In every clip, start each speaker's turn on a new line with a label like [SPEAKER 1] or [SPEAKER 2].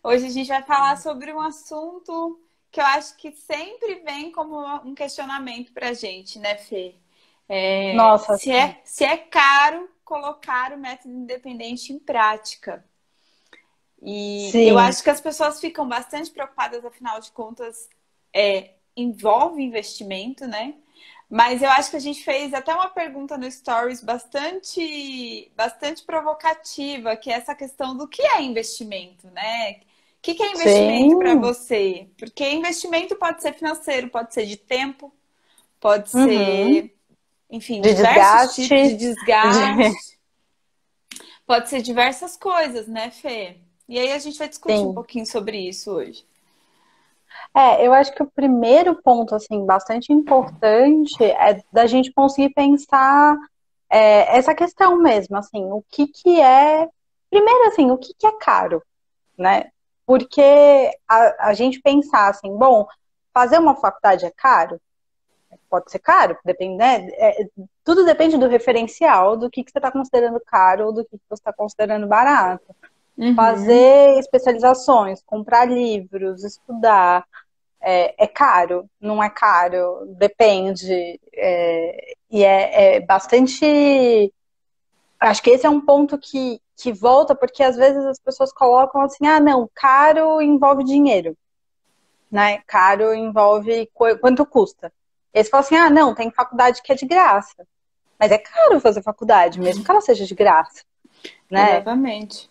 [SPEAKER 1] Hoje a gente vai falar sobre um assunto que eu acho que sempre vem como um questionamento para a gente, né, Fê?
[SPEAKER 2] Nossa, sim.
[SPEAKER 1] Se é caro colocar o método independente em prática. E eu
[SPEAKER 2] Sim,
[SPEAKER 1] acho que as pessoas ficam bastante preocupadas, afinal de contas, envolve investimento, né? Mas eu acho que a gente fez até uma pergunta no Stories bastante provocativa, que é essa questão do que é investimento, né? O que é investimento para
[SPEAKER 2] sim.
[SPEAKER 1] você? Porque investimento pode ser financeiro, pode ser de tempo, pode
[SPEAKER 2] Uhum.
[SPEAKER 1] ser, enfim,
[SPEAKER 2] De
[SPEAKER 1] diversos tipos de
[SPEAKER 2] desgaste. De...
[SPEAKER 1] desgaste, pode ser diversas coisas, né, Fê? E aí a gente vai discutir um
[SPEAKER 2] Sim.
[SPEAKER 1] pouquinho sobre isso hoje.
[SPEAKER 2] Eu acho que o primeiro ponto, assim, bastante importante é da gente conseguir pensar essa questão mesmo, assim, o que que é... Primeiro, assim, o que que é caro, né? Porque a gente pensar assim, bom, fazer uma faculdade é caro? Pode ser caro, depende, né? Tudo depende do referencial, do que você está considerando caro ou do que você está considerando barato.
[SPEAKER 1] Uhum.
[SPEAKER 2] Fazer especializações, comprar livros, estudar, é caro? Não é caro? Depende. É bastante. Acho que esse é um ponto que volta, porque às vezes as pessoas colocam assim: ah, não, caro envolve dinheiro, né? Caro envolve quanto custa. E aí você fala assim: ah, não, tem faculdade que é de graça. Mas é caro fazer faculdade, mesmo que ela seja de graça, né?
[SPEAKER 1] Exatamente.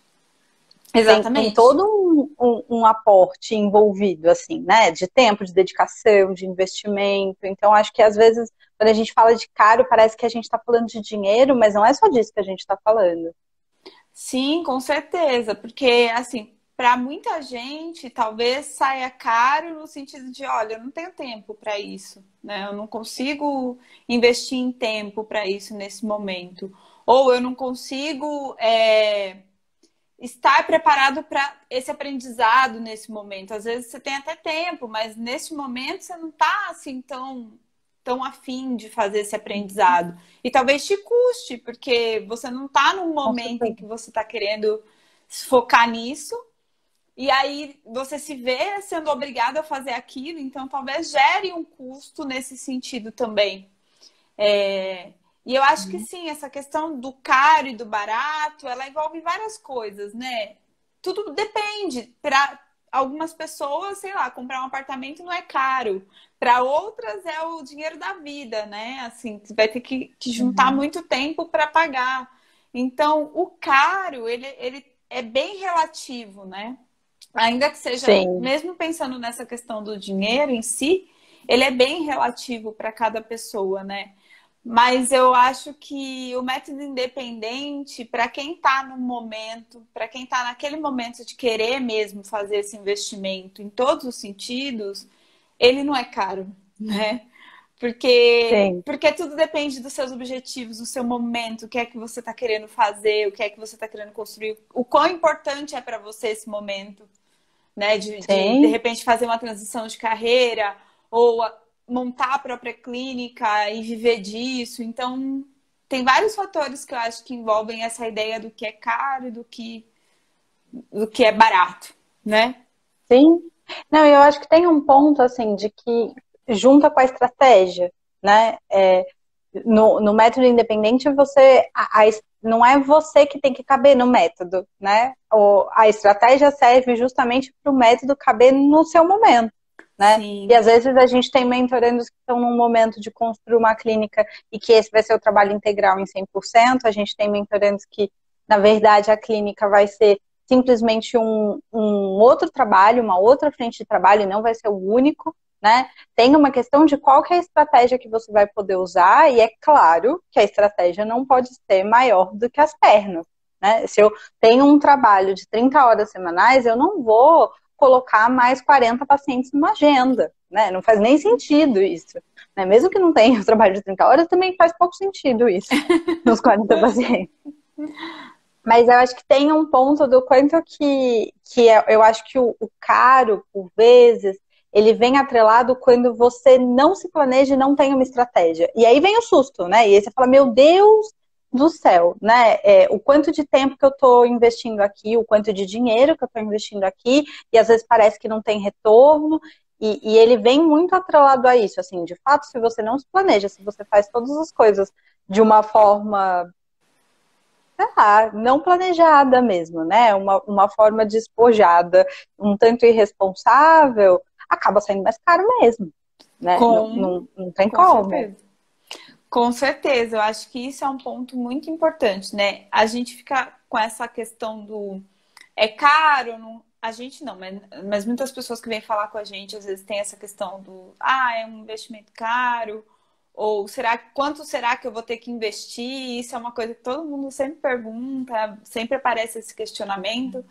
[SPEAKER 2] Tem
[SPEAKER 1] Exatamente.
[SPEAKER 2] todo um aporte envolvido, assim, né? De tempo, de dedicação, de investimento. Então, acho que às vezes, quando a gente fala de caro, parece que a gente está falando de dinheiro, mas não é só disso que a gente está falando.
[SPEAKER 1] Sim, com certeza, porque assim, para muita gente, talvez saia caro no sentido de, olha, eu não tenho tempo para isso, né? Eu não consigo investir em tempo para isso nesse momento, ou eu não consigo estar preparado para esse aprendizado nesse momento. Às vezes você tem até tempo, mas nesse momento você não está assim tão afim de fazer esse aprendizado. E talvez te custe, porque você não está num
[SPEAKER 2] Com
[SPEAKER 1] momento em
[SPEAKER 2] certeza.
[SPEAKER 1] que você está querendo se focar nisso. E aí você se vê sendo obrigado a fazer aquilo, então talvez gere um custo nesse sentido também. E eu acho que sim, essa questão do caro e do barato, ela envolve várias coisas, né? Tudo depende. Para algumas pessoas, sei lá, comprar um apartamento não é caro. Para outras é o dinheiro da vida, né? Assim, você vai ter que juntar
[SPEAKER 2] Uhum.
[SPEAKER 1] muito tempo para pagar. Então, o caro, ele é bem relativo, né? Ainda que seja,
[SPEAKER 2] Sim,
[SPEAKER 1] mesmo pensando nessa questão do dinheiro em si, ele é bem relativo para cada pessoa, né? Mas eu acho que o método independente, para quem está no momento, para quem está naquele momento de querer mesmo fazer esse investimento em todos os sentidos, ele não é caro, né?
[SPEAKER 2] sim.
[SPEAKER 1] Porque tudo depende dos seus objetivos, do seu momento, o que é que você está querendo fazer, o que é que você está querendo construir, o quão importante é para você esse momento, né? De
[SPEAKER 2] Sim.
[SPEAKER 1] repente fazer uma transição de carreira ou montar a própria clínica e viver disso. Então, tem vários fatores que eu acho que envolvem essa ideia do que é caro e do que é barato, né?
[SPEAKER 2] Sim. Não, eu acho que tem um ponto, assim, de que junta com a estratégia, né? No método independente, não é você que tem que caber no método, né? A estratégia serve justamente para o método caber no seu momento, né? E
[SPEAKER 1] Sim.
[SPEAKER 2] às vezes a gente tem mentorandos que estão num momento de construir uma clínica e que esse vai ser o trabalho integral em 100%. A gente tem mentorandos que, na verdade, a clínica vai ser simplesmente um outro trabalho, uma outra frente de trabalho, e não vai ser o único, né? Tem uma questão de qual que é a estratégia que você vai poder usar, e é claro que a estratégia não pode ser maior do que as pernas, né? Se eu tenho um trabalho de 30 horas semanais, eu não vou colocar mais 40 pacientes numa agenda, né? Não faz nem sentido isso, né? Mesmo que não tenha o trabalho de 30 horas, também faz pouco sentido isso, nos 40 pacientes. Mas eu acho que tem um ponto do quanto eu acho que o caro, por vezes, ele vem atrelado quando você não se planeja e não tem uma estratégia. E aí vem o susto, né? E aí você fala, meu Deus, do céu, né? O quanto de tempo que eu estou investindo aqui, o quanto de dinheiro que eu estou investindo aqui, e às vezes parece que não tem retorno, e ele vem muito atrelado a isso, assim, de fato, se você não se planeja, se você faz todas as coisas de uma forma, sei lá, não planejada mesmo, né? Uma forma despojada, um tanto irresponsável, acaba saindo mais caro mesmo, né? Não tem como.
[SPEAKER 1] Certeza. Com certeza, eu acho que isso é um ponto muito importante, né? A gente fica com essa questão do é caro, não... a gente não, mas muitas pessoas que vêm falar com a gente às vezes tem essa questão do é um investimento caro, ou quanto será que eu vou ter que investir? Isso é uma coisa que todo mundo sempre pergunta, sempre aparece esse questionamento.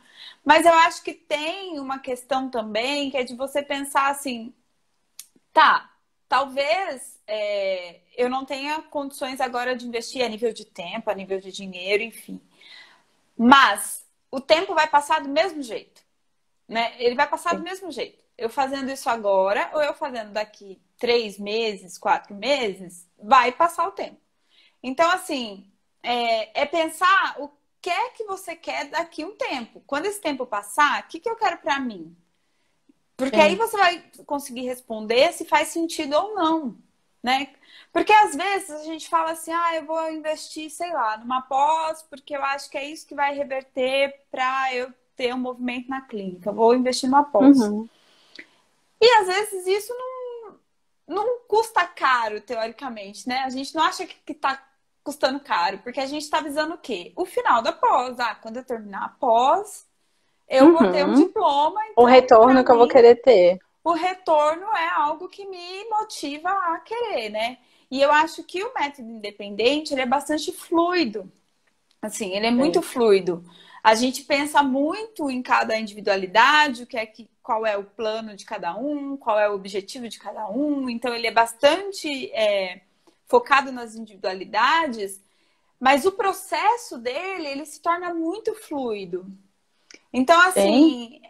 [SPEAKER 1] Mas eu acho que tem uma questão também que é de você pensar assim, tá, talvez eu não tenha condições agora de investir a nível de tempo, a nível de dinheiro, enfim. Mas o tempo vai passar do mesmo jeito, né? Ele vai passar do mesmo jeito. Eu fazendo isso agora ou eu fazendo daqui 3 meses, 4 meses, vai passar o tempo. Então, assim, pensar o que é que você quer daqui um tempo. Quando esse tempo passar, o que eu quero para mim? Porque aí você vai conseguir responder se faz sentido ou não, né? Porque às vezes a gente fala assim, eu vou investir, sei lá, numa pós, porque eu acho que é isso que vai reverter para eu ter um movimento na clínica. Eu vou investir numa pós.
[SPEAKER 2] Uhum.
[SPEAKER 1] E às vezes isso não custa caro, teoricamente, né? A gente não acha que tá custando caro, porque a gente está visando o quê? O final da pós. Quando eu terminar a pós, eu vou ter um diploma. Então,
[SPEAKER 2] o retorno que eu vou querer ter.
[SPEAKER 1] O retorno é algo que me motiva a querer, né? E eu acho que o método independente, ele é bastante fluido. Assim, ele é muito fluido. A gente pensa muito em cada individualidade, qual é o plano de cada um, qual é o objetivo de cada um. Então, ele é bastante focado nas individualidades, mas o processo dele, ele se torna muito fluido. Então, assim,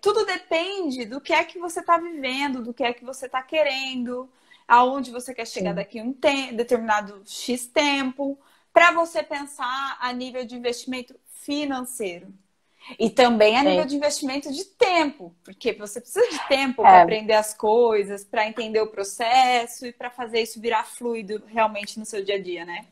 [SPEAKER 1] tudo depende do que é que você está vivendo, do que é que você está querendo, aonde você quer chegar daqui a determinado X tempo, para você pensar a nível de investimento financeiro. E também a nível de investimento de tempo, porque você precisa de tempo para aprender as coisas, para entender o processo e para fazer isso virar fluido realmente no seu dia a dia, né?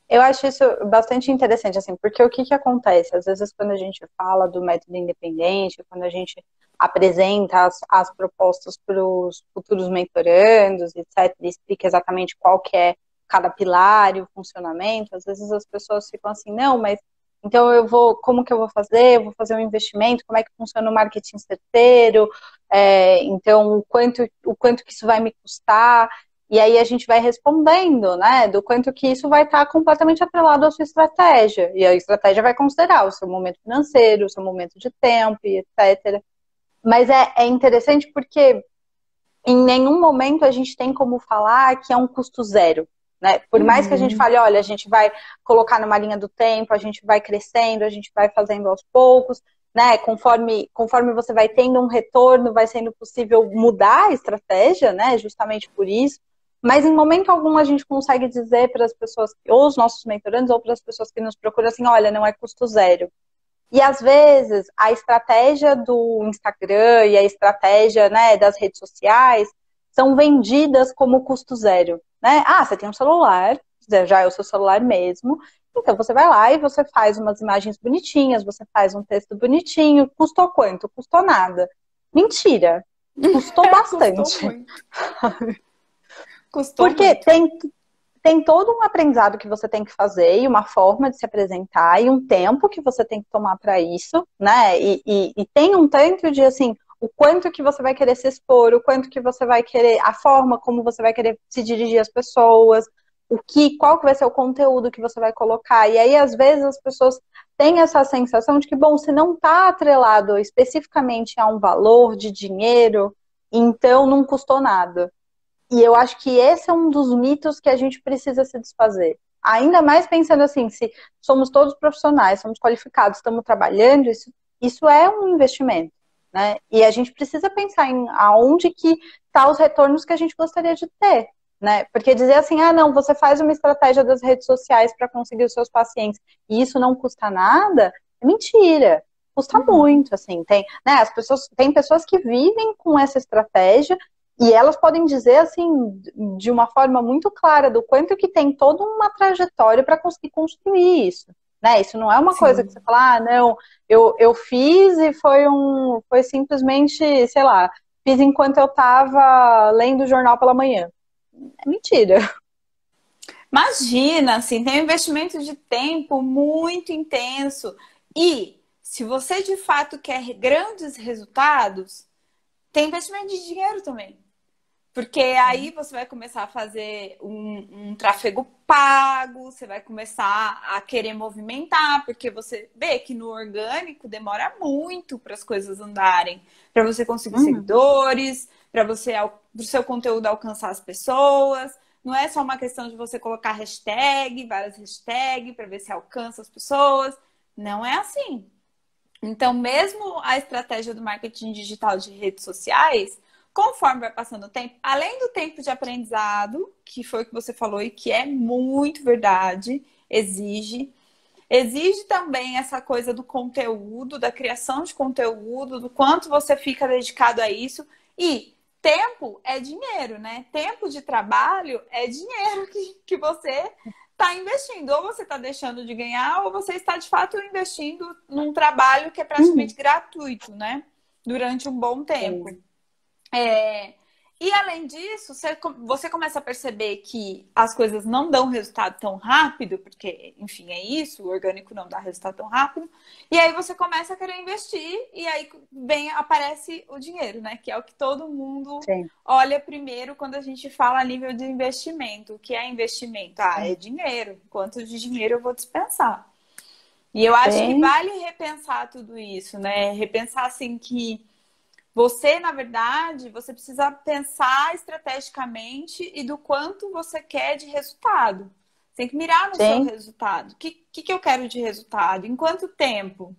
[SPEAKER 2] Eu acho isso bastante interessante, assim, porque o que acontece? Às vezes, quando a gente fala do método independente, quando a gente apresenta as propostas para os futuros mentorandos, etc., e explica exatamente qual que é cada pilar e o funcionamento, às vezes as pessoas ficam assim, não, mas então como que eu vou fazer? Eu vou fazer um investimento, como é que funciona o marketing certeiro? Então, o quanto que isso vai me custar? E aí a gente vai respondendo, né, do quanto que isso vai estar completamente atrelado à sua estratégia. E a estratégia vai considerar o seu momento financeiro, o seu momento de tempo, e etc. Mas é interessante porque em nenhum momento a gente tem como falar que é um custo zero, né? Por mais que a gente fale, olha, a gente vai colocar numa linha do tempo, a gente vai crescendo, a gente vai fazendo aos poucos, né? Conforme você vai tendo um retorno, vai sendo possível mudar a estratégia, né? Justamente por isso. Mas em momento algum a gente consegue dizer para as pessoas, ou os nossos mentorandos, ou para as pessoas que nos procuram assim, olha, não é custo zero. E às vezes a estratégia do Instagram e a estratégia, né, das redes sociais são vendidas como custo zero, né? Você tem um celular, já é o seu celular mesmo, então você vai lá e você faz umas imagens bonitinhas, você faz um texto bonitinho, custou quanto? Custou nada. Mentira, custou bastante.
[SPEAKER 1] Custou muito. Custou
[SPEAKER 2] porque
[SPEAKER 1] muito.
[SPEAKER 2] Tem todo um aprendizado que você tem que fazer e uma forma de se apresentar e um tempo que você tem que tomar para isso, né? E tem um tanto de, assim, o quanto que você vai querer se expor, o quanto que você vai querer, a forma como você vai querer se dirigir às pessoas, qual que vai ser o conteúdo que você vai colocar. E aí, às vezes, as pessoas têm essa sensação de que, bom, se não está atrelado especificamente a um valor de dinheiro, então não custou nada. E eu acho que esse é um dos mitos que a gente precisa se desfazer. Ainda mais pensando assim, se somos todos profissionais, somos qualificados, estamos trabalhando, isso é um investimento, né? E a gente precisa pensar em aonde que tá os retornos que a gente gostaria de ter. né? Porque dizer assim, ah, não, você faz uma estratégia das redes sociais para conseguir os seus pacientes e isso não custa nada, é mentira. Custa
[SPEAKER 1] Uhum.
[SPEAKER 2] muito, assim, tem, né, tem pessoas que vivem com essa estratégia e elas podem dizer, assim, de uma forma muito clara do quanto que tem toda uma trajetória para conseguir construir isso, né? Isso não é uma coisa que você
[SPEAKER 1] Sim.
[SPEAKER 2] fala, ah, não, eu fiz e foi simplesmente, sei lá, fiz enquanto eu estava lendo o jornal pela manhã. É mentira.
[SPEAKER 1] Imagina, assim, tem um investimento de tempo muito intenso. E se você de fato quer grandes resultados, tem investimento de dinheiro também. Porque aí você vai começar a fazer um tráfego pago, você vai começar a querer movimentar, porque você vê que no orgânico demora muito para as coisas andarem, para você conseguir
[SPEAKER 2] Uhum.
[SPEAKER 1] seguidores, para você pro seu conteúdo alcançar as pessoas. Não é só uma questão de você colocar hashtag, várias hashtags para ver se alcança as pessoas. Não é assim. Então, mesmo a estratégia do marketing digital de redes sociais, conforme vai passando o tempo, além do tempo de aprendizado, que foi o que você falou e que é muito verdade, exige também essa coisa do conteúdo, da criação de conteúdo, do quanto você fica dedicado a isso. E tempo é dinheiro, né? Tempo de trabalho é dinheiro que você está investindo. Ou você está deixando de ganhar, ou você está de fato investindo num trabalho que é praticamente
[SPEAKER 2] Uhum.
[SPEAKER 1] gratuito, né? Durante um bom tempo.
[SPEAKER 2] Sim.
[SPEAKER 1] É, e além disso, você começa a perceber que as coisas não dão resultado tão rápido, porque, enfim, é isso, o orgânico não dá resultado tão rápido. E aí você começa a querer investir, e aí aparece o dinheiro, né? Que é o que todo mundo
[SPEAKER 2] Sim.
[SPEAKER 1] olha primeiro quando a gente fala a nível de investimento. O que é investimento? Ah, é dinheiro. Quanto de dinheiro eu vou dispensar? E eu acho que
[SPEAKER 2] Sim.
[SPEAKER 1] vale repensar tudo isso, né? Repensar assim que você, na verdade, você precisa pensar estrategicamente e do quanto você quer de resultado. Você tem que mirar no seu
[SPEAKER 2] Sim.
[SPEAKER 1] resultado. O que eu quero de resultado? Em quanto tempo?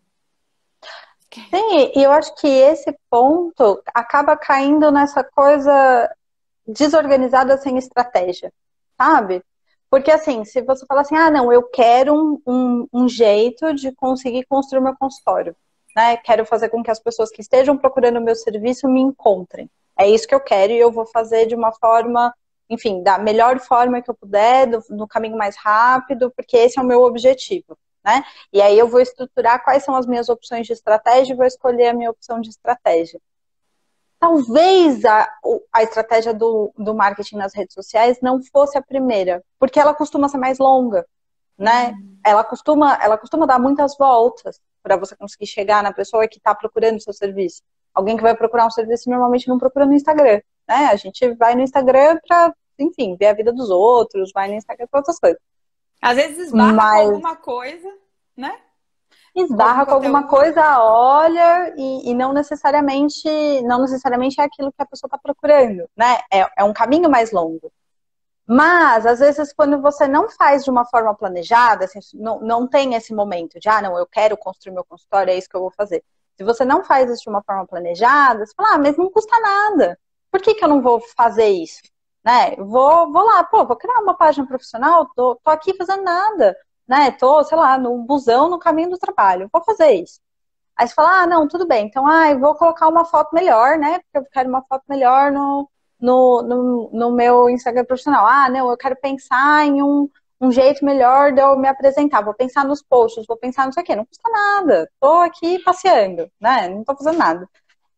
[SPEAKER 2] Sim, e eu acho que esse ponto acaba caindo nessa coisa desorganizada sem estratégia, sabe? Porque assim, se você fala assim, ah, não, eu quero um jeito de conseguir construir meu consultório, né? Quero fazer com que as pessoas que estejam procurando o meu serviço me encontrem. É isso que eu quero e eu vou fazer de uma forma, enfim, da melhor forma que eu puder, no caminho mais rápido, porque esse é o meu objetivo, né? E aí eu vou estruturar quais são as minhas opções de estratégia e vou escolher a minha opção de estratégia. Talvez a estratégia do marketing nas redes sociais não fosse a primeira, porque ela costuma ser mais longa, né? Ela costuma dar muitas voltas para você conseguir chegar na pessoa que está procurando o seu serviço. Alguém que vai procurar um serviço normalmente não procura no Instagram, né? A gente vai no Instagram para, enfim, ver a vida dos outros, vai no Instagram para outras coisas.
[SPEAKER 1] Às vezes esbarra com
[SPEAKER 2] Mas
[SPEAKER 1] alguma coisa, né? Com algum
[SPEAKER 2] esbarra com alguma
[SPEAKER 1] conteúdo.
[SPEAKER 2] coisa, olha, e não necessariamente é aquilo que a pessoa está procurando, né? É um caminho mais longo. Mas, às vezes, quando você não faz de uma forma planejada, assim, não tem esse momento de, ah, não, eu quero construir meu consultório, é isso que eu vou fazer. Se você não faz isso de uma forma planejada, você fala, ah, mas não custa nada. Por que eu não vou fazer isso? Né? Vou lá, pô, vou criar uma página profissional, tô aqui fazendo nada, né? Tô, sei lá, no busão, no caminho do trabalho, vou fazer isso. Aí você fala, ah, não, tudo bem, então, eu vou colocar uma foto melhor, né? Porque eu quero uma foto melhor no meu Instagram profissional. Ah, não, eu quero pensar em um jeito melhor de eu me apresentar. Vou pensar nos posts, vou pensar não sei o quê. Não custa nada. Tô aqui passeando, né? Não tô fazendo nada.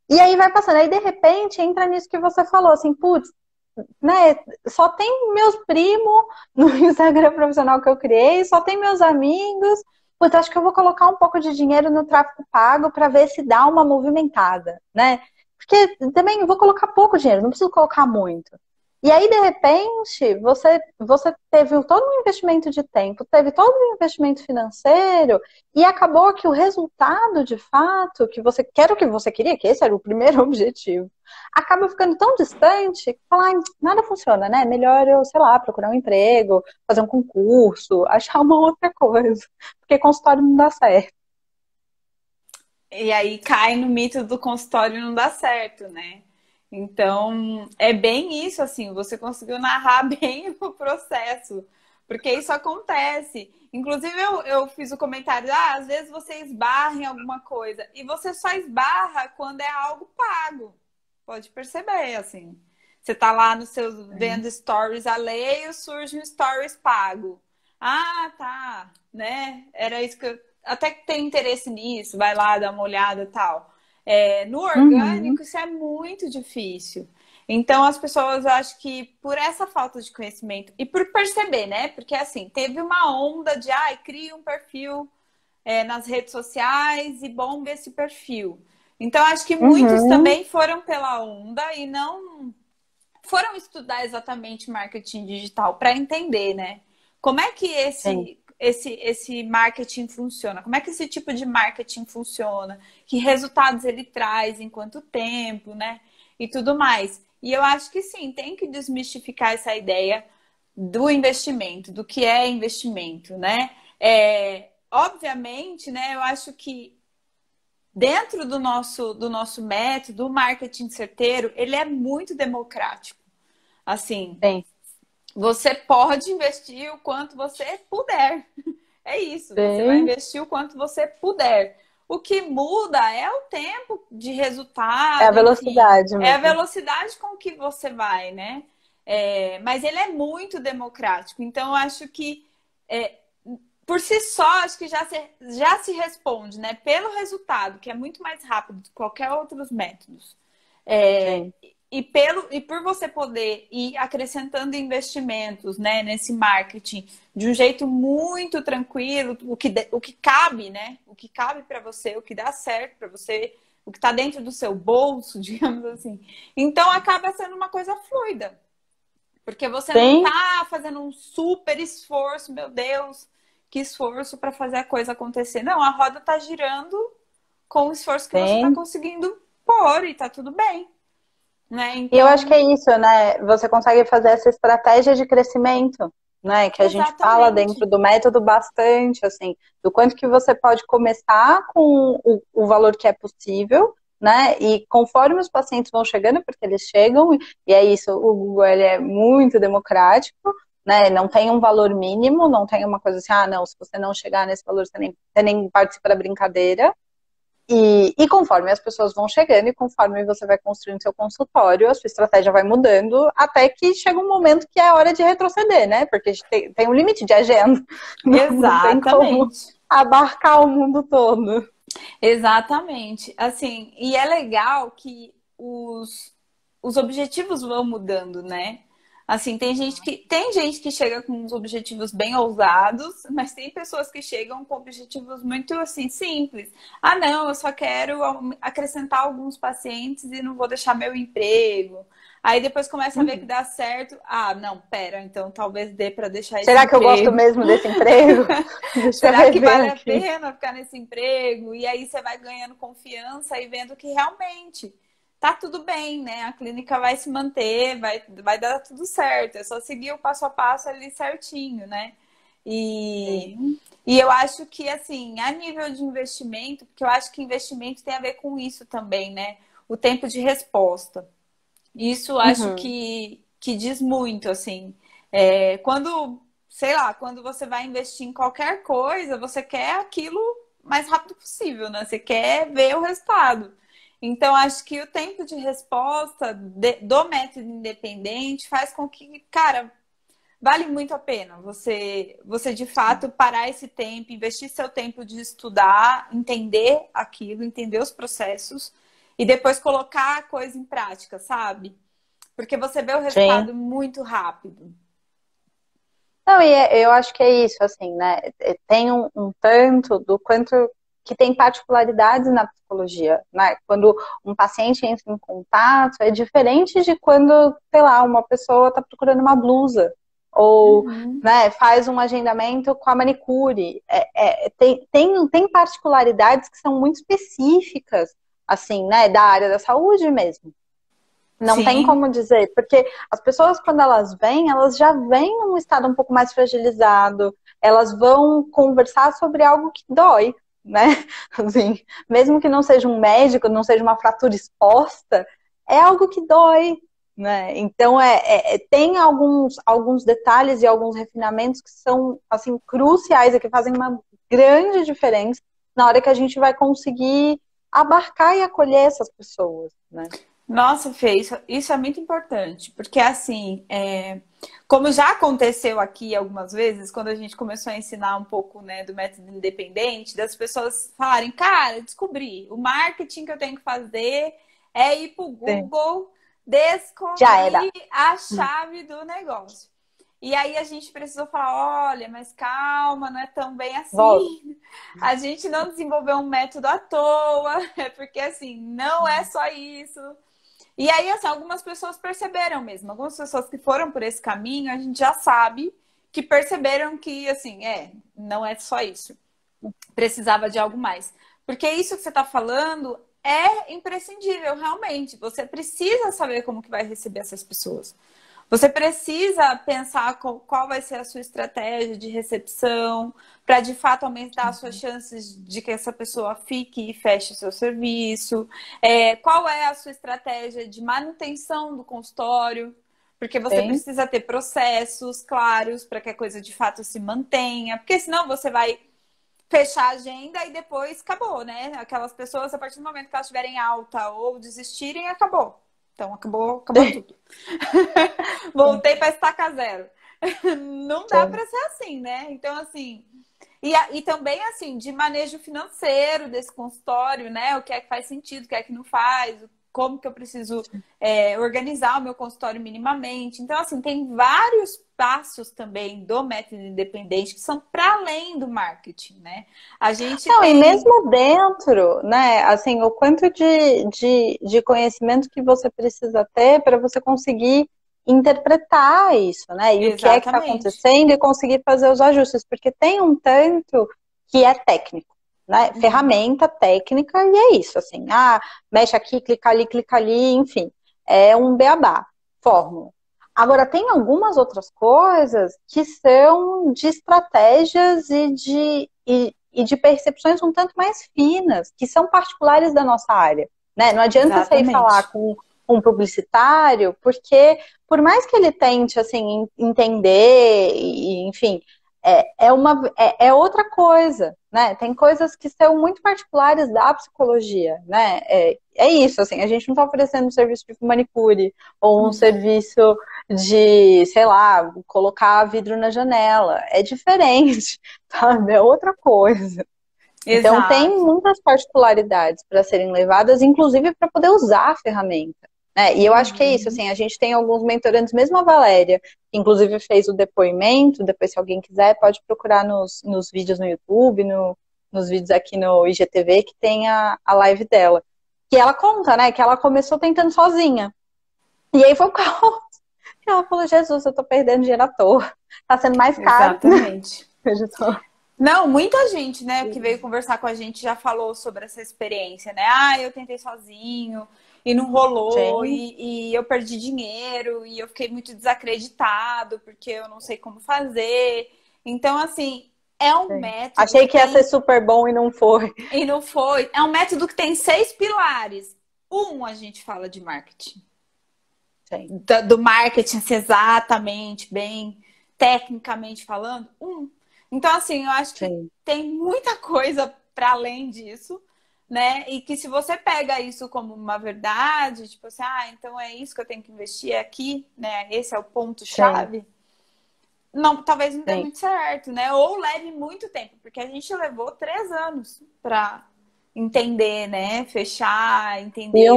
[SPEAKER 2] E aí vai passando. Aí, de repente, entra nisso que você falou, assim, putz, né? Só tem meus primos no Instagram profissional que eu criei, só tem meus amigos. Putz, acho que eu vou colocar um pouco de dinheiro no tráfego pago para ver se dá uma movimentada, né? Porque também eu vou colocar pouco dinheiro, não preciso colocar muito. E aí, de repente, você teve todo um investimento de tempo, teve todo um investimento financeiro, e acabou que o resultado, de fato, que você quer o que você queria, que esse era o primeiro objetivo, acaba ficando tão distante que fala, nada funciona, né? Melhor eu, sei lá, procurar um emprego, fazer um concurso, achar uma outra coisa, porque consultório não dá certo.
[SPEAKER 1] E aí cai no mito do consultório não dá certo, né? Então, é bem isso, assim, você conseguiu narrar bem o processo, porque isso acontece. Inclusive, eu fiz o comentário, às vezes você esbarra em alguma coisa, e você só esbarra quando é algo pago. Pode perceber, assim. Você tá lá nos seus vendo stories alheios, surge um stories pago. Ah, tá, né? Era isso que eu até que tem interesse nisso, vai lá dar uma olhada e tal. No
[SPEAKER 2] Uhum.
[SPEAKER 1] orgânico, isso é muito difícil. Então, as pessoas, eu acho que por essa falta de conhecimento e por perceber, né? Porque, assim, teve uma onda de, cria um perfil nas redes sociais e bomba esse perfil. Então, acho que muitos
[SPEAKER 2] Uhum.
[SPEAKER 1] também foram pela onda e não foram estudar exatamente marketing digital para entender, né? Como é que
[SPEAKER 2] Sim.
[SPEAKER 1] esse marketing funciona? Como é que esse tipo de marketing funciona? Que resultados ele traz, em quanto tempo, né? E tudo mais. E eu acho que sim, tem que desmistificar essa ideia do investimento, do que é investimento, né? Obviamente, né? Eu acho que dentro do nosso método, o marketing certeiro, ele é muito democrático. Assim,
[SPEAKER 2] Sim.
[SPEAKER 1] você pode investir o quanto você puder. É isso, você vai
[SPEAKER 2] Sim.
[SPEAKER 1] investir o quanto você puder. O que muda é o tempo de
[SPEAKER 2] É a
[SPEAKER 1] resultado, enfim,
[SPEAKER 2] velocidade
[SPEAKER 1] é a
[SPEAKER 2] mesmo.
[SPEAKER 1] velocidade com que você vai, né? Mas ele é muito democrático. Então, eu acho que por si só, acho que já se responde, né? Pelo resultado, que é muito mais rápido que qualquer outros métodos. É,
[SPEAKER 2] Sim.
[SPEAKER 1] e por você poder ir acrescentando investimentos, né, nesse marketing de um jeito muito tranquilo, o que cabe, né? O que cabe para você, o que dá certo para você, o que está dentro do seu bolso, digamos assim. Então acaba sendo uma coisa fluida, porque você não
[SPEAKER 2] Sim.
[SPEAKER 1] está fazendo um super esforço, meu Deus, que esforço para fazer a coisa acontecer. Não, a roda está girando com o esforço que você está
[SPEAKER 2] Sim.
[SPEAKER 1] conseguindo pôr e está tudo bem, né?
[SPEAKER 2] E eu acho que
[SPEAKER 1] Então,
[SPEAKER 2] é isso, né? Você consegue fazer essa estratégia de crescimento, né? Que a gente fala dentro
[SPEAKER 1] exatamente.
[SPEAKER 2] do método bastante, assim, do quanto que você pode começar com o valor que é possível, né? E conforme os pacientes vão chegando, porque eles chegam, e é isso, o Google ele é muito democrático, né? Não tem um valor mínimo, não tem uma coisa assim, não, se você não chegar nesse valor, você nem participa da brincadeira. E conforme as pessoas vão chegando e conforme você vai construindo seu consultório, a sua estratégia vai mudando até que chega um momento que é hora de retroceder, né? Porque a gente tem um limite de agenda. Não tem como
[SPEAKER 1] Exatamente.
[SPEAKER 2] abarcar o mundo todo.
[SPEAKER 1] Exatamente. Assim, e é legal que os objetivos vão mudando, né? Assim, tem gente que chega com uns objetivos bem ousados, mas tem pessoas que chegam com objetivos muito assim simples. Ah, não, eu só quero acrescentar alguns pacientes e não vou deixar meu emprego. Aí depois começa a ver que
[SPEAKER 2] Uhum.
[SPEAKER 1] dá certo. Ah, não, pera, então talvez dê para deixar esse
[SPEAKER 2] Será que eu gosto
[SPEAKER 1] emprego.
[SPEAKER 2] mesmo desse emprego? Deixa eu
[SPEAKER 1] Será que
[SPEAKER 2] rever
[SPEAKER 1] vale a
[SPEAKER 2] aqui.
[SPEAKER 1] pena ficar nesse emprego? E aí você vai ganhando confiança e vendo que realmente tá tudo bem, né? A clínica vai se manter, vai dar tudo certo. É só seguir o passo a passo ali certinho, né? E,
[SPEAKER 2] Sim.
[SPEAKER 1] e eu acho que, assim, a nível de investimento, porque eu acho que investimento tem a ver com isso também, né? O tempo de resposta. Isso eu acho
[SPEAKER 2] Uhum.
[SPEAKER 1] que diz muito, assim. Quando, sei lá, quando você vai investir em qualquer coisa, você quer aquilo mais rápido possível, né? Você quer ver o resultado. Então, acho que o tempo de resposta do método independente faz com que, cara, vale muito a pena você de
[SPEAKER 2] Sim.
[SPEAKER 1] fato parar esse tempo, investir seu tempo de estudar, entender aquilo, entender os processos e depois colocar a coisa em prática, sabe? Porque você vê o
[SPEAKER 2] Sim.
[SPEAKER 1] resultado muito rápido.
[SPEAKER 2] Não, eu acho que é isso, assim, né? Tem um tanto do quanto que tem particularidades na psicologia, né? Quando um paciente entra em contato, é diferente de quando, sei lá, uma pessoa está procurando uma blusa, ou,
[SPEAKER 1] Uhum.
[SPEAKER 2] né, faz um agendamento com a manicure. Tem particularidades que são muito específicas, assim, né, da área da saúde mesmo. Não tem
[SPEAKER 1] Sim,
[SPEAKER 2] como dizer, porque as pessoas, quando elas vêm, elas já vêm num estado um pouco mais fragilizado, elas vão conversar sobre algo que dói, né? Assim, mesmo que não seja um médico, não seja uma fratura exposta, é algo que dói, né? Então, tem alguns detalhes e alguns refinamentos que são, assim, cruciais e que fazem uma grande diferença na hora que a gente vai conseguir abarcar e acolher essas pessoas, né?
[SPEAKER 1] Nossa, Fê, isso é muito importante, porque assim, como já aconteceu aqui algumas vezes, quando a gente começou a ensinar um pouco, né, do método independente, das pessoas falarem, cara, descobri, o marketing que eu tenho que fazer é ir para o
[SPEAKER 2] Sim.
[SPEAKER 1] Google,
[SPEAKER 2] Já era.
[SPEAKER 1] descobrir a chave do negócio. E aí a gente precisou falar, olha, mas calma, não é tão bem
[SPEAKER 2] Volta.
[SPEAKER 1] assim. A gente não desenvolveu um método à toa, porque assim, não é só isso. E aí, assim, algumas pessoas perceberam mesmo. Algumas pessoas que foram por esse caminho, a gente já sabe que perceberam que, assim, não é só isso. Precisava de algo mais. Porque isso que você está falando é imprescindível, realmente. Você precisa saber como que vai receber essas pessoas. Você precisa pensar qual vai ser a sua estratégia de recepção para, de fato, aumentar as suas chances de que essa pessoa fique e feche o seu serviço. Qual é a sua estratégia de manutenção do consultório? Porque você
[SPEAKER 2] Sim.
[SPEAKER 1] precisa ter processos claros para que a coisa, de fato, se mantenha. Porque senão você vai fechar a agenda e depois acabou, né? Aquelas pessoas, a partir do momento que elas estiverem alta ou desistirem, acabou. Então, acabou tudo. Voltei para estaca zero. Não dá para ser assim, né? Então, assim... E também, assim, de manejo financeiro desse consultório, né? O que é que faz sentido, o que é que não faz, como que eu preciso organizar o meu consultório minimamente. Então, assim, tem vários passos também do método independente que são para além do marketing, né? A gente
[SPEAKER 2] E mesmo dentro, né? Assim, o quanto de conhecimento que você precisa ter para você conseguir interpretar isso, né? E o que é que está acontecendo e conseguir fazer os ajustes, porque tem um tanto que é técnico, né? Ferramenta técnica e é isso, assim, mexe aqui, clica ali, enfim, é um beabá, fórmula. Agora, tem algumas outras coisas que são de estratégias e de percepções um tanto mais finas, que são particulares da nossa área, né? Não adianta você ir falar com um publicitário, porque por mais que ele tente, assim, entender, e, enfim, é outra coisa, né? Tem coisas que são muito particulares da psicologia, né? É isso, assim, a gente não está oferecendo um serviço de manicure ou um serviço de, sei lá, colocar vidro na janela. É diferente, sabe? É outra coisa.
[SPEAKER 1] Exato.
[SPEAKER 2] Então tem muitas particularidades para serem levadas, inclusive para poder usar a ferramenta. Né? E eu acho que é isso, assim, a gente tem alguns mentorandos, mesmo a Valéria, que inclusive fez o depoimento, depois se alguém quiser pode procurar nos vídeos no YouTube, nos vídeos aqui no IGTV, que tem a live dela. Que ela conta, né, que ela começou tentando sozinha. E aí foi o caos. E ela falou, Jesus, eu tô perdendo dinheiro à toa. Tá sendo mais caro.
[SPEAKER 1] Exatamente. Não, muita gente, né, que veio conversar com a gente já falou sobre essa experiência, né? Eu tentei sozinho e não rolou, e eu perdi dinheiro, e eu fiquei muito desacreditado, porque eu não sei como fazer. Então, assim, é um método...
[SPEAKER 2] Achei que ia ser super bom e não foi.
[SPEAKER 1] E não foi. É um método que tem 6 pilares. A gente fala de marketing. Do marketing, assim, exatamente, bem tecnicamente falando. Então, assim, eu acho que tem muita coisa para além disso, né? E que se você pega isso como uma verdade, tipo assim, então é isso que eu tenho que investir, é aqui, né? Esse é o ponto-chave. Não, talvez não dê muito certo, né? Ou leve muito tempo, porque a gente levou 3 anos para entender, né? Fechar, entender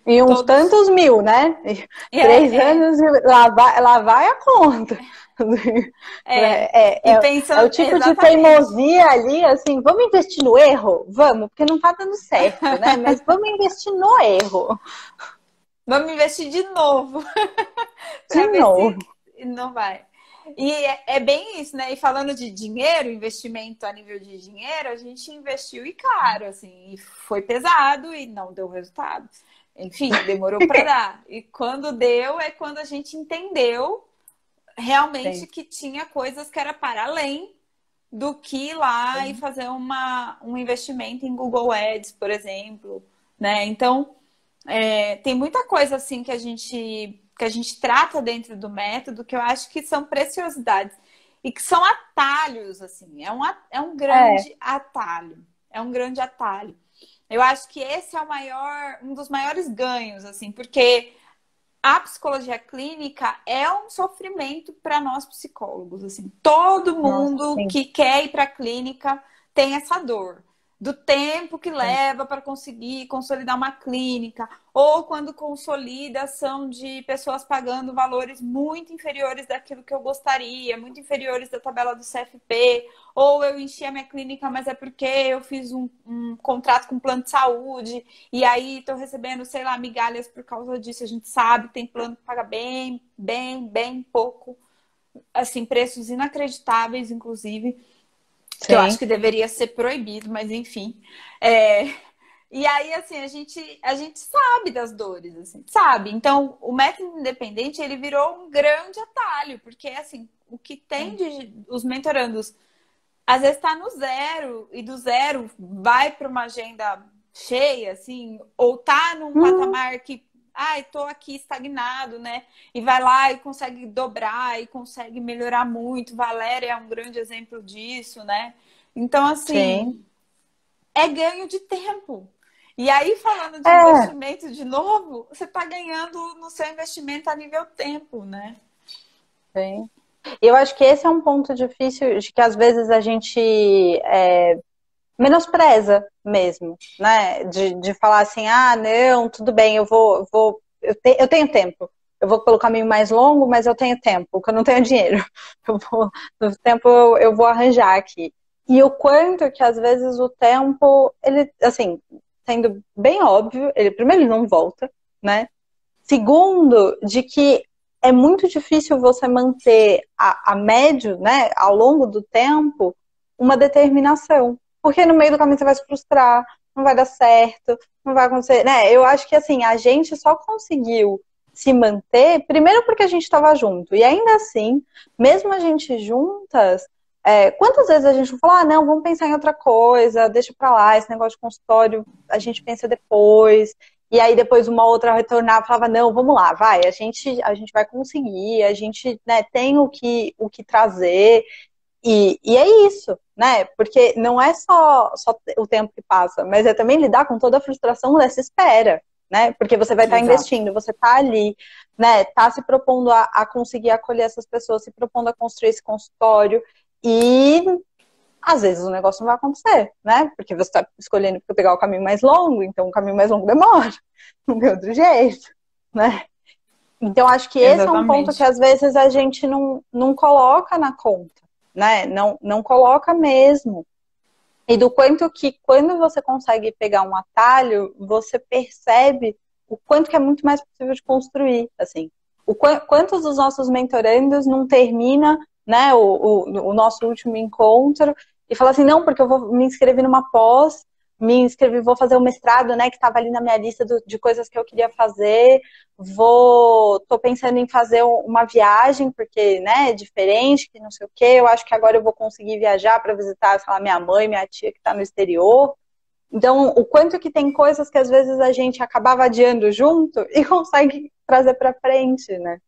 [SPEAKER 2] e uns tantos mil, né? 3 anos e lá vai a conta. É o tipo de teimosia ali, assim, vamos investir no erro? Vamos, porque não tá dando certo, né? Mas vamos investir no erro.
[SPEAKER 1] Vamos investir de novo.
[SPEAKER 2] De novo.
[SPEAKER 1] Se não vai. E é bem isso, né? E falando de dinheiro, investimento a nível de dinheiro, a gente investiu e caro, assim, e foi pesado e não deu resultado. Enfim, demorou para dar. E quando deu, é quando a gente entendeu realmente que tinha coisas que era para além do que ir lá e fazer um investimento em Google Ads, por exemplo, né? Então, tem muita coisa assim que a gente trata dentro do método que eu acho que são preciosidades e que são atalhos, assim, é um grande atalho. É um grande atalho. Eu acho que esse é um dos maiores ganhos, assim, porque a psicologia clínica é um sofrimento para nós psicólogos, assim. Todo
[SPEAKER 2] Nossa,
[SPEAKER 1] mundo
[SPEAKER 2] sim,
[SPEAKER 1] que quer ir para a clínica tem essa dor do tempo que
[SPEAKER 2] sim.
[SPEAKER 1] leva para conseguir consolidar uma clínica, ou quando consolida, são de pessoas pagando valores muito inferiores daquilo que eu gostaria, muito inferiores da tabela do CFP, ou eu enchi a minha clínica, mas é porque eu fiz um contrato com um plano de saúde, e aí estou recebendo, sei lá, migalhas por causa disso. A gente sabe, tem plano que paga bem, bem, bem pouco, assim, preços inacreditáveis, inclusive, que eu acho
[SPEAKER 2] Sim.
[SPEAKER 1] que deveria ser proibido, mas enfim. É, e aí, assim, a gente sabe das dores, assim, sabe? Então, o método independente, ele virou um grande atalho, porque, assim, o que tem de os mentorandos, às vezes está no zero, e do zero vai para uma agenda cheia, assim, ou tá num
[SPEAKER 2] Hum,
[SPEAKER 1] patamar que, ai, tô aqui estagnado, né? E vai lá e consegue dobrar, e consegue melhorar muito. Valéria é um grande exemplo disso, né? Então,
[SPEAKER 2] sim.
[SPEAKER 1] assim, é ganho de tempo. E aí, falando de
[SPEAKER 2] É,
[SPEAKER 1] investimento de novo, você está ganhando no seu investimento a nível tempo, né?
[SPEAKER 2] sim. E eu acho que esse é um ponto difícil de que às vezes a gente menospreza mesmo, né? De falar assim, ah, não, tudo bem, eu tenho tempo. Eu vou pelo caminho mais longo, mas eu tenho tempo, porque eu não tenho dinheiro. No tempo eu vou arranjar aqui. E o quanto que às vezes o tempo, ele, assim, sendo bem óbvio, ele primeiro ele não volta, né? Segundo, de que é muito difícil você manter a médio, né, ao longo do tempo, uma determinação. Porque no meio do caminho você vai se frustrar, não vai dar certo, não vai acontecer. Né? Eu acho que assim, a gente só conseguiu se manter, primeiro porque a gente estava junto. E ainda assim, mesmo a gente juntas, quantas vezes a gente fala, ah, não, vamos pensar em outra coisa, deixa pra lá, esse negócio de consultório, a gente pensa depois. E aí depois uma outra retornava e falava, não, vamos lá, vai, a gente vai conseguir, a gente, né, tem o que trazer, e é isso, né? Porque não é só o tempo que passa, mas é também lidar com toda a frustração dessa espera, né? Porque você vai estar
[SPEAKER 1] Exato.
[SPEAKER 2] investindo, você está ali, né? Tá se propondo a conseguir acolher essas pessoas, se propondo a construir esse consultório, e às vezes o negócio não vai acontecer, né? Porque você está escolhendo pegar o caminho mais longo, então o caminho mais longo demora, não tem outro jeito, né? Então acho que esse é um ponto que
[SPEAKER 1] Exatamente.
[SPEAKER 2] às vezes a gente não coloca na conta, né? Não coloca mesmo. E do quanto que quando você consegue pegar um atalho, você percebe o quanto que é muito mais possível de construir, assim. Quantos dos nossos mentorandos não termina, né, o nosso último encontro e fala assim, não, porque eu vou me inscrever numa pós, me inscrevi, vou fazer o mestrado, né, que estava ali na minha lista de coisas que eu queria fazer, tô pensando em fazer uma viagem, porque, né, é diferente, que não sei o quê, eu acho que agora eu vou conseguir viajar para visitar, sei lá, minha mãe, minha tia que está no exterior. Então, o quanto que tem coisas que às vezes a gente acabava adiando junto e consegue trazer para frente, né?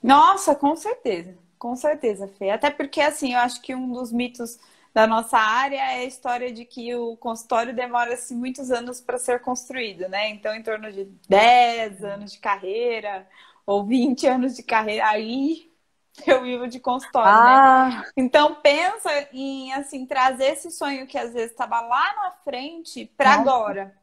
[SPEAKER 1] Nossa, com certeza, Fê. Até porque, assim, eu acho que um dos mitos da nossa área é a história de que o consultório demora-se muitos anos para ser construído, né? Então, em torno de 10 anos de carreira ou 20 anos de carreira, aí eu vivo de consultório, né?
[SPEAKER 2] Ah,
[SPEAKER 1] Então, pensa em, assim, trazer esse sonho que às vezes estava lá na frente para
[SPEAKER 2] nossa.
[SPEAKER 1] agora.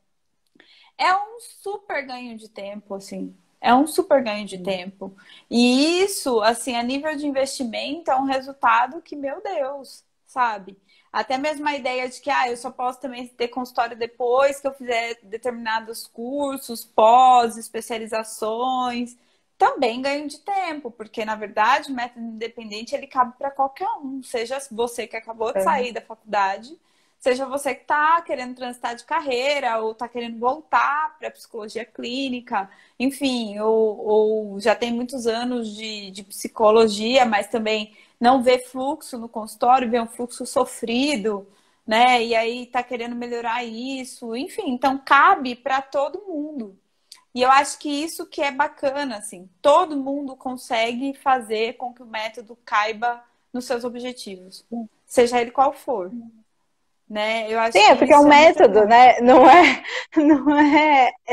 [SPEAKER 1] É um super ganho de tempo, assim. É um super ganho de tempo. E isso, assim, a nível de investimento, é um resultado que, meu Deus, sabe? Até mesmo a ideia de que, eu só posso também ter consultório depois que eu fizer determinados cursos, pós, especializações. Também ganho de tempo, porque, na verdade, o método independente, ele cabe para qualquer um. Seja você que acabou de
[SPEAKER 2] É.
[SPEAKER 1] sair da faculdade, seja você que está querendo transitar de carreira ou está querendo voltar para a psicologia clínica, enfim, ou já tem muitos anos de psicologia, mas também não vê fluxo no consultório, vê um fluxo sofrido, né? E aí está querendo melhorar isso, enfim, então cabe para todo mundo. E eu acho que isso que é bacana, assim, todo mundo consegue fazer com que o método caiba nos seus objetivos, seja ele qual for, né? Eu
[SPEAKER 2] Sim,
[SPEAKER 1] acho que
[SPEAKER 2] é porque é um
[SPEAKER 1] isso é muito
[SPEAKER 2] método,
[SPEAKER 1] legal.
[SPEAKER 2] né?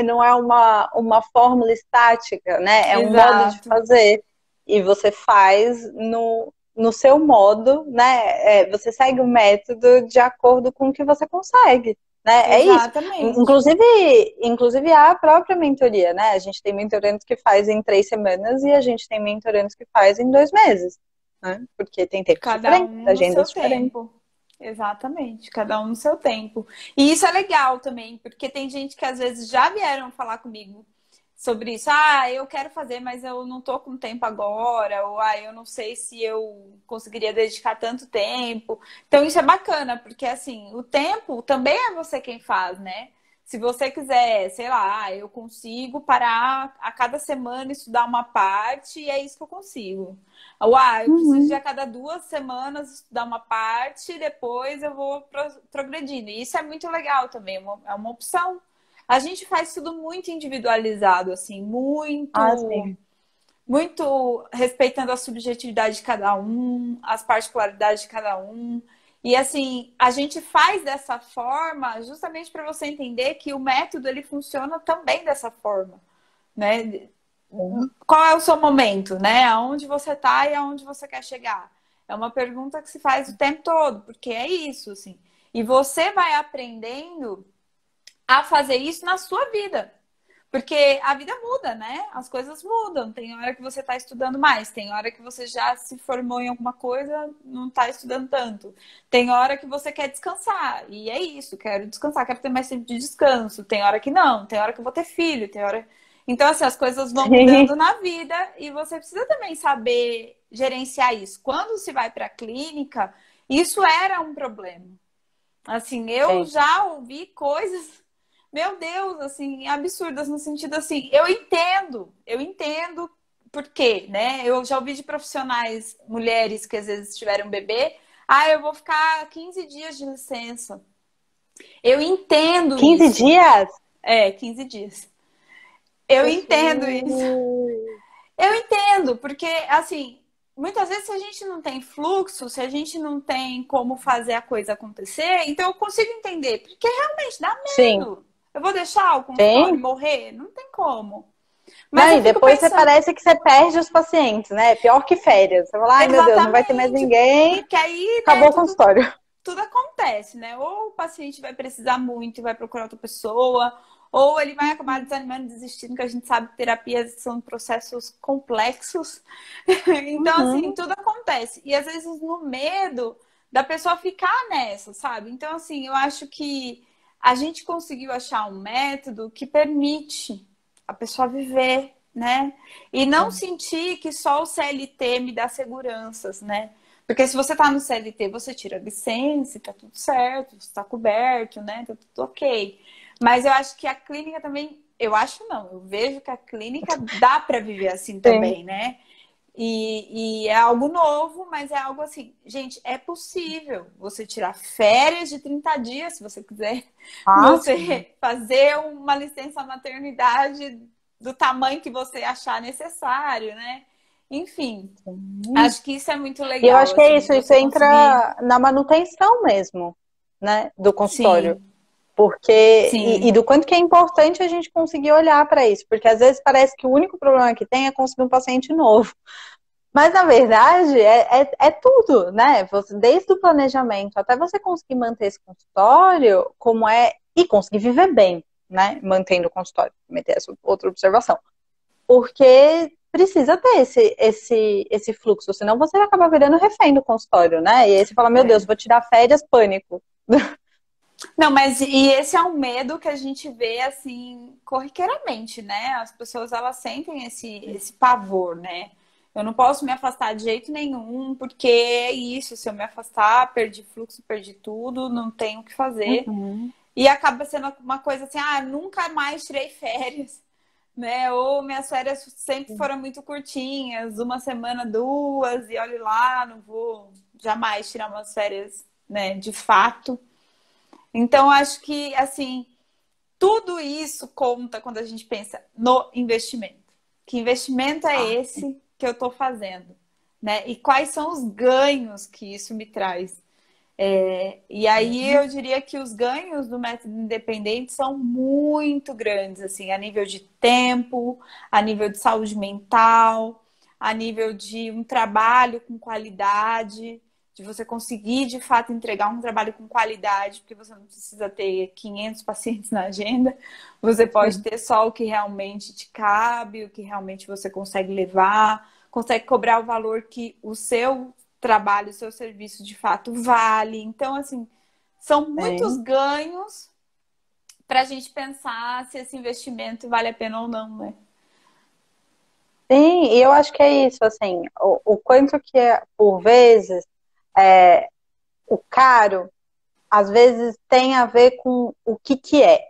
[SPEAKER 2] Não é uma fórmula estática, né? É um modo de
[SPEAKER 1] Exato.
[SPEAKER 2] fazer. E você faz no seu modo, né? Você segue o método de acordo com o que você consegue, né? É isso.
[SPEAKER 1] Exatamente.
[SPEAKER 2] Inclusive a própria mentoria, né? A gente tem mentorandos que faz em 3 semanas e a gente tem mentorandos que faz em 2 meses, né? Porque tem tempos
[SPEAKER 1] Cada
[SPEAKER 2] diferentes,
[SPEAKER 1] um no seu
[SPEAKER 2] agendas diferentes.
[SPEAKER 1] tempo. Exatamente, cada um no seu tempo. E isso é legal também, porque tem gente que às vezes já vieram falar comigo sobre isso. Ah, eu quero fazer, mas eu não tô com tempo agora, ou eu não sei se eu conseguiria dedicar tanto tempo. Então isso é bacana, porque assim, o tempo também é você quem faz, né? Se você quiser, sei lá, eu consigo parar a cada semana estudar uma parte e é isso que eu consigo. Eu preciso de a
[SPEAKER 2] Uhum.
[SPEAKER 1] cada 2 semanas estudar uma parte e depois eu vou progredindo. E isso é muito legal também, é uma opção. A gente faz tudo muito individualizado, assim,
[SPEAKER 2] Ah,
[SPEAKER 1] muito,
[SPEAKER 2] sim.
[SPEAKER 1] muito respeitando a subjetividade de cada um, as particularidades de cada um. E assim, a gente faz dessa forma justamente para você entender que o método ele funciona também dessa forma, né?
[SPEAKER 2] Sim.
[SPEAKER 1] Qual é o seu momento, né? Aonde você está e aonde você quer chegar? É uma pergunta que se faz o tempo todo, porque é isso, assim. E você vai aprendendo a fazer isso na sua vida. Porque a vida muda, né? As coisas mudam. Tem hora que você está estudando mais, tem hora que você já se formou em alguma coisa, não está estudando tanto. Tem hora que você quer descansar, e é isso, quero descansar, quero ter mais tempo de descanso. Tem hora que não, tem hora que eu vou ter filho, tem hora. Então, assim, as coisas vão mudando
[SPEAKER 2] Sim.
[SPEAKER 1] na vida e você precisa também saber gerenciar isso. Quando se vai para a clínica, isso era um problema. Assim, eu
[SPEAKER 2] É.
[SPEAKER 1] já ouvi coisas, meu Deus, assim, absurdas no sentido assim, eu entendo por quê, né? Eu já ouvi de profissionais, mulheres que às vezes tiveram um bebê, eu vou ficar 15 dias de licença. Eu entendo
[SPEAKER 2] 15
[SPEAKER 1] isso.
[SPEAKER 2] dias?
[SPEAKER 1] 15 dias. Eu entendo isso.
[SPEAKER 2] Jesus.
[SPEAKER 1] Eu entendo, porque assim, muitas vezes se a gente não tem fluxo, se a gente não tem como fazer a coisa acontecer, então eu consigo entender, porque realmente dá
[SPEAKER 2] Sim,
[SPEAKER 1] medo. Eu vou deixar o consultório
[SPEAKER 2] sim.
[SPEAKER 1] morrer? Não tem como. Mas
[SPEAKER 2] Não,
[SPEAKER 1] eu
[SPEAKER 2] e
[SPEAKER 1] fico
[SPEAKER 2] depois você
[SPEAKER 1] pensando,
[SPEAKER 2] parece que você perde os pacientes, né? É pior que férias. Você fala, ai meu Deus, não vai ter mais
[SPEAKER 1] exatamente,
[SPEAKER 2] ninguém,
[SPEAKER 1] porque aí, né,
[SPEAKER 2] acabou o consultório.
[SPEAKER 1] tudo acontece, né? Ou o paciente vai precisar muito e vai procurar outra pessoa, ou ele vai acabar desanimando, desistindo, que a gente sabe que terapias são processos complexos. Então, assim,
[SPEAKER 2] Uhum.
[SPEAKER 1] tudo acontece. E às vezes no medo da pessoa ficar nessa, sabe? Então, assim, eu acho que a gente conseguiu achar um método que permite a pessoa viver, né? E não
[SPEAKER 2] Sim.
[SPEAKER 1] sentir que só o CLT me dá seguranças, né? Porque se você tá no CLT, você tira a licença, tá tudo certo, você tá coberto, né? Tá tudo ok. Mas eu acho que a clínica também, eu acho não, eu vejo que a clínica dá para viver assim
[SPEAKER 2] Sim.
[SPEAKER 1] também, né? E é algo novo, mas é algo assim, gente, é possível você tirar férias de 30 dias, se você quiser,
[SPEAKER 2] Ah, sim.
[SPEAKER 1] você fazer uma licença maternidade do tamanho que você achar necessário, né? Enfim,
[SPEAKER 2] Sim.
[SPEAKER 1] acho que isso é muito
[SPEAKER 2] E eu
[SPEAKER 1] legal,
[SPEAKER 2] acho que é
[SPEAKER 1] assim, de
[SPEAKER 2] isso, isso
[SPEAKER 1] você conseguir.
[SPEAKER 2] entra na manutenção mesmo, né, do consultório.
[SPEAKER 1] Sim,
[SPEAKER 2] Porque, e
[SPEAKER 1] sim,
[SPEAKER 2] do quanto que é importante a gente conseguir olhar para isso, porque às vezes parece que o único problema que tem é conseguir um paciente novo. Mas na verdade é tudo, né? Desde o planejamento até você conseguir manter esse consultório, como é, e conseguir viver bem, né? Mantendo o consultório, meter essa outra observação. Porque precisa ter esse fluxo, senão você vai acabar virando refém do consultório, né? E aí você fala, meu Deus,
[SPEAKER 1] é.
[SPEAKER 2] vou tirar férias, pânico.
[SPEAKER 1] Não, mas e esse é um medo que a gente vê assim corriqueiramente, né? As pessoas elas sentem esse pavor, né? Eu não posso me afastar de jeito nenhum, porque é isso, se eu me afastar, perdi fluxo, perdi tudo, não tenho o que fazer.
[SPEAKER 2] Uhum.
[SPEAKER 1] E acaba sendo uma coisa assim, nunca mais tirei férias, né? Ou minhas férias sempre foram muito curtinhas, uma semana, duas, e olhe lá, não vou jamais tirar umas férias, né, de fato. Então, acho que, assim, tudo isso conta quando a gente pensa no investimento. Que investimento é esse que eu estou fazendo, né? E quais são os ganhos que isso me traz? E aí eu diria que os ganhos do método independente são muito grandes, assim, a nível de tempo, a nível de saúde mental, a nível de um trabalho com qualidade, de você conseguir de fato entregar um trabalho com qualidade, porque você não precisa ter 500 pacientes na agenda, você pode ter só o que realmente te cabe, o que realmente você consegue levar, consegue cobrar o valor que o seu trabalho, o seu serviço de fato vale. Então, assim, são muitos ganhos para a gente pensar se esse investimento vale a pena ou não, né?
[SPEAKER 2] Sim, e eu acho que é isso, assim, o quanto que é, por vezes, o caro, às vezes tem a ver com o que é,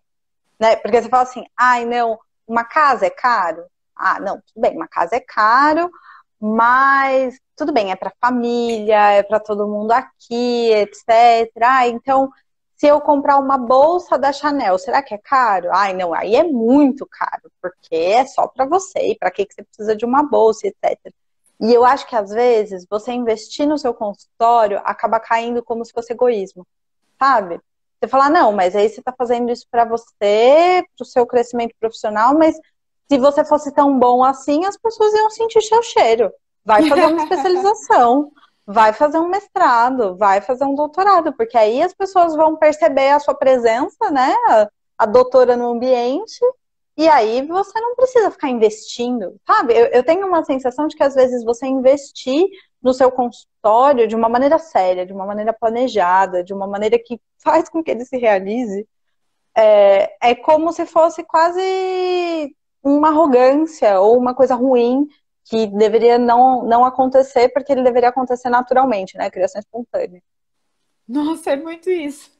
[SPEAKER 2] né? Porque você fala assim, ai, não, uma casa é caro? Ah, não, tudo bem, uma casa é caro, mas tudo bem, é para família, é para todo mundo aqui, etc. Ah, então, se eu comprar uma bolsa da Chanel, será que é caro? Ai, não, aí é muito caro, porque é só para você, e para que você precisa de uma bolsa, etc. E eu acho que às vezes você investir no seu consultório acaba caindo como se fosse egoísmo, sabe? Você fala, não, mas aí você está fazendo isso para você, para o seu crescimento profissional, mas se você fosse tão bom assim, as pessoas iam sentir seu cheiro. Vai fazer uma especialização, vai fazer um mestrado, vai fazer um doutorado, porque aí as pessoas vão perceber a sua presença, né? A doutora no ambiente, e aí você não precisa ficar investindo, sabe? Eu tenho uma sensação de que às vezes você investir no seu consultório de uma maneira séria, de uma maneira planejada, de uma maneira que faz com que ele se realize, é como se fosse quase uma arrogância ou uma coisa ruim que deveria não acontecer, porque ele deveria acontecer naturalmente, né? Criação espontânea.
[SPEAKER 1] Nossa, é muito isso.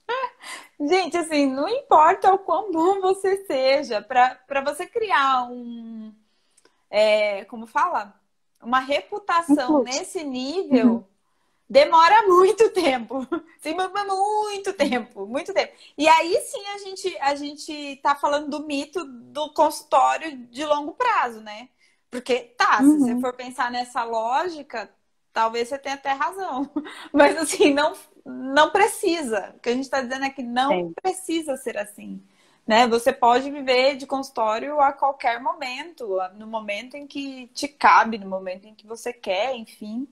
[SPEAKER 1] Gente, assim, não importa o quão bom você seja, para você criar como fala? Uma reputação
[SPEAKER 2] Inclusive.
[SPEAKER 1] nesse
[SPEAKER 2] Uhum.
[SPEAKER 1] nível, demora muito tempo. Sim, muito tempo, muito tempo. E aí sim a gente tá falando do mito do consultório de longo prazo, né? Porque, tá, se você
[SPEAKER 2] Uhum.
[SPEAKER 1] for pensar nessa lógica, talvez você tenha até razão. Mas assim, não precisa. O que a gente está dizendo é que não
[SPEAKER 2] Sim.
[SPEAKER 1] precisa ser assim. Né? Você pode viver de consultório a qualquer momento, no momento em que te cabe, no momento em que você quer, enfim,